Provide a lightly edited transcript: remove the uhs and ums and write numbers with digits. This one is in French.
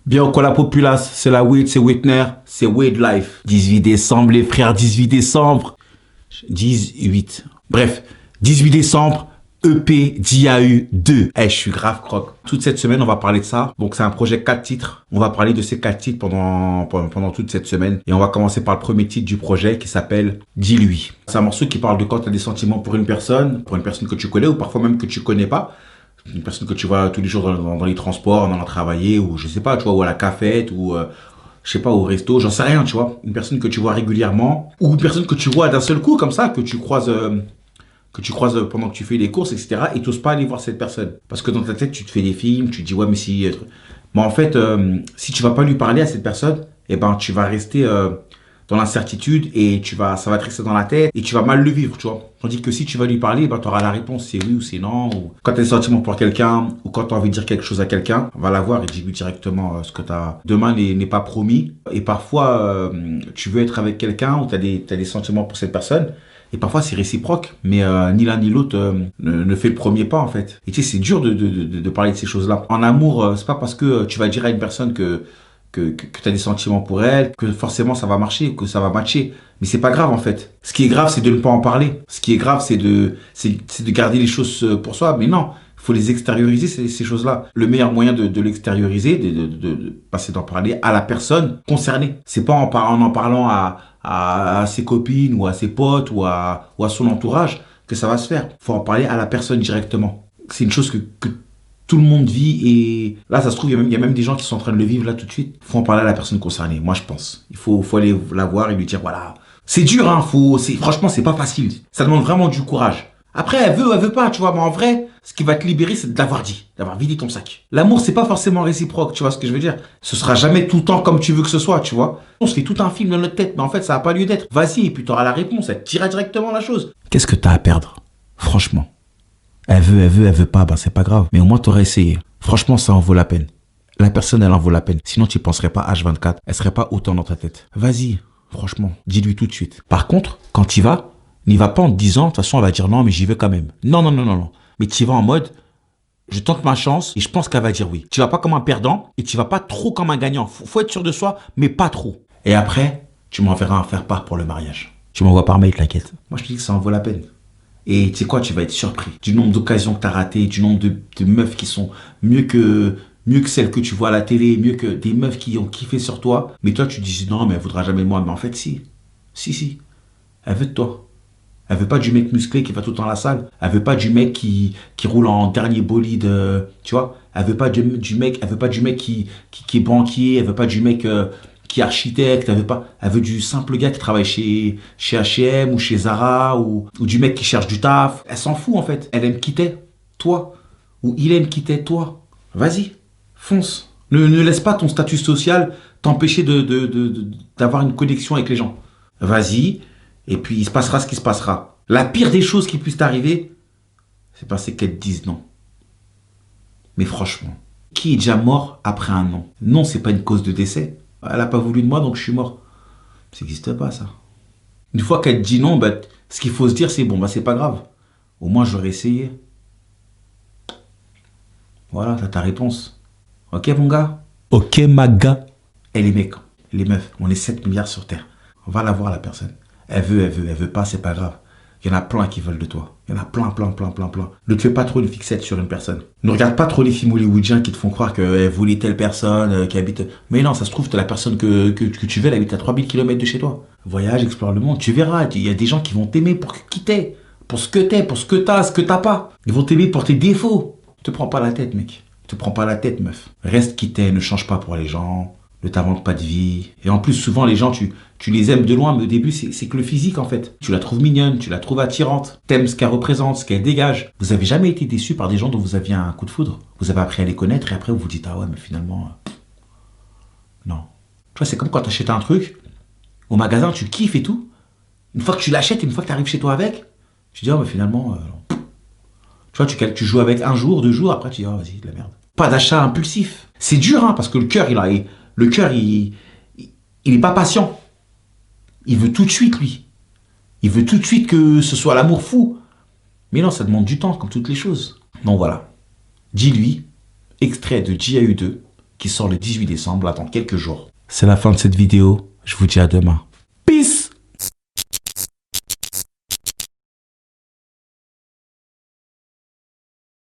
Bien quoi la populace, c'est la weed, c'est Whitner, c'est Weed Life. 18 décembre les frères, 18 décembre. 18. Bref, 18 décembre, EP DIAU 2. Je suis grave croque. Toute cette semaine, on va parler de ça. Donc c'est un projet 4 titres. On va parler de ces 4 titres pendant toute cette semaine. Et on va commencer par le premier titre du projet qui s'appelle Dis-lui. C'est un morceau qui parle de quand tu as des sentiments pour une personne que tu connais ou parfois même que tu connais pas. Une personne que tu vois tous les jours dans les transports, dans le travailler, ou je sais pas, tu vois, ou à la cafette, ou je sais pas, au resto, j'en sais rien, tu vois. Une personne que tu vois régulièrement, ou une personne que tu vois d'un seul coup, comme ça, que tu croises pendant que tu fais les courses, etc. Et tu n'oses pas aller voir cette personne. Parce que dans ta tête, tu te fais des films, tu te dis, ouais, mais si... Mais en fait, si tu vas pas lui parler à cette personne, eh ben, tu vas rester dans l'incertitude et ça va te rester dans la tête et tu vas mal le vivre, tu vois. Tandis que si tu vas lui parler, ben, tu auras la réponse, c'est oui ou c'est non. Ou quand tu as des sentiments pour quelqu'un ou quand tu as envie de dire quelque chose à quelqu'un, va la voir et dis-lui directement ce que tu as. Demain n'est pas promis. Et parfois, tu veux être avec quelqu'un ou tu as des sentiments pour cette personne. Et parfois, c'est réciproque, mais ni l'un ni l'autre ne fait le premier pas, en fait. Et tu sais, c'est dur de parler de ces choses-là. En amour, c'est pas parce que tu vas dire à une personne que tu as des sentiments pour elle, que forcément ça va marcher, que ça va matcher. Mais c'est pas grave, en fait. Ce qui est grave, c'est de ne pas en parler. Ce qui est grave, c'est de garder les choses pour soi. Mais non, il faut les extérioriser, ces choses-là. Le meilleur moyen de l'extérioriser, passer d'en parler à la personne concernée. C'est pas en parlant à ses copines ou à ses potes ou à son entourage que ça va se faire. Faut en parler à la personne directement. C'est une chose que tout le monde vit et là ça se trouve il y a même des gens qui sont en train de le vivre là tout de suite. Faut en parler à la personne concernée, moi je pense. Il faut aller la voir et lui dire voilà. C'est dur hein, franchement c'est pas facile. Ça demande vraiment du courage. Après elle veut pas, tu vois, mais en vrai, ce qui va te libérer c'est de l'avoir dit, d'avoir vidé ton sac. L'amour c'est pas forcément réciproque, tu vois ce que je veux dire. Ce sera jamais tout le temps comme tu veux que ce soit, tu vois. On se fait tout un film dans notre tête, mais en fait ça a pas lieu d'être. Vas-y et puis t'auras la réponse, elle te dira directement la chose. Qu'est-ce que t'as à perdre, franchement? Elle veut pas, bah c'est pas grave. Mais au moins t'aurais essayé. Franchement, ça en vaut la peine. La personne, elle en vaut la peine. Sinon, tu penserais pas H24. Elle serait pas autant dans ta tête. Vas-y, franchement, dis-lui tout de suite. Par contre, quand tu vas, n'y va pas en te disant, de toute façon, elle va dire non, mais j'y vais quand même. Non. Mais tu vas en mode, je tente ma chance et je pense qu'elle va dire oui. Tu vas pas comme un perdant et tu vas pas trop comme un gagnant. Faut être sûr de soi, mais pas trop. Et après, tu m'enverras un faire part pour le mariage. Tu m'envoies par mail, t'inquiète. Moi, je te dis que ça en vaut la peine. Et tu sais quoi, tu vas être surpris du nombre d'occasions que tu as ratées, du nombre de meufs qui sont mieux que celles que tu vois à la télé, mieux que des meufs qui ont kiffé sur toi. Mais toi, tu dis non, mais elle voudra jamais de moi. Mais en fait, si. Elle veut de toi. Elle veut pas du mec musclé qui va tout le temps à la salle. Elle veut pas du mec qui roule en dernier bolide, tu vois. Elle veut pas du mec qui est banquier. Elle veut pas du mec qui est architecte. Elle veut du simple gars qui travaille chez H&M ou chez Zara ou du mec qui cherche du taf. Elle s'en fout en fait. Elle aime qui t'es, toi. Ou il aime qui t'es, toi. Vas-y, fonce. Ne laisse pas ton statut social t'empêcher d'avoir une connexion avec les gens. Vas-y. Et puis, il se passera ce qui se passera. La pire des choses qui puissent t'arriver, c'est qu'elles te disent non. Mais franchement, qui est déjà mort après un non? Non, c'est pas une cause de décès. Elle a pas voulu de moi, donc je suis mort. Ça n'existe pas, ça. Une fois qu'elle te dit non, bah, ce qu'il faut se dire, c'est bon, bah, c'est pas grave. Au moins, j'aurais essayé. Voilà, t'as ta réponse. Ok, mon gars? Ok, ma gars? Et les mecs, les meufs, on est 7 milliards sur Terre. On va la voir, la personne. Elle veut pas, c'est pas grave. Il y en a plein qui veulent de toi. Il y en a plein. Ne te fais pas trop une fixette sur une personne. Ne regarde pas trop les films hollywoodiens qui te font croire qu'elle voulait telle personne, qui habite... Mais non, ça se trouve, la personne que tu veux, elle habite à 3000 km de chez toi. Voyage, explore le monde, tu verras. Il y a des gens qui vont t'aimer pour qui t'es. Pour ce que t'es, pour ce que t'as, ce que t'as pas. Ils vont t'aimer pour tes défauts. Te prends pas la tête, mec. Te prends pas la tête, meuf. Reste qui t'es, ne change pas pour les gens. Ne t'invente pas de vie. Et en plus, souvent, les gens, tu les aimes de loin, mais au début, c'est que le physique, en fait. Tu la trouves mignonne, tu la trouves attirante. T'aimes ce qu'elle représente, ce qu'elle dégage. Vous avez jamais été déçu par des gens dont vous aviez un coup de foudre. Vous avez appris à les connaître et après, vous vous dites, ah ouais, mais finalement, non. Tu vois, c'est comme quand tu achètes un truc, au magasin, tu kiffes et tout. Une fois que tu l'achètes et une fois que tu arrives chez toi avec, tu dis, ah, mais finalement, non. Tu vois, tu joues avec un jour, 2 jours, après, tu dis, ah, vas-y, de la merde. Pas d'achat impulsif. C'est dur, hein, parce que le cœur, il est pas patient. Il veut tout de suite, lui. Il veut tout de suite que ce soit l'amour fou. Mais non, ça demande du temps, comme toutes les choses. Donc voilà. Dis-lui, extrait de DIAU 2, qui sort le 18 décembre, là, dans quelques jours. C'est la fin de cette vidéo. Je vous dis à demain. Peace!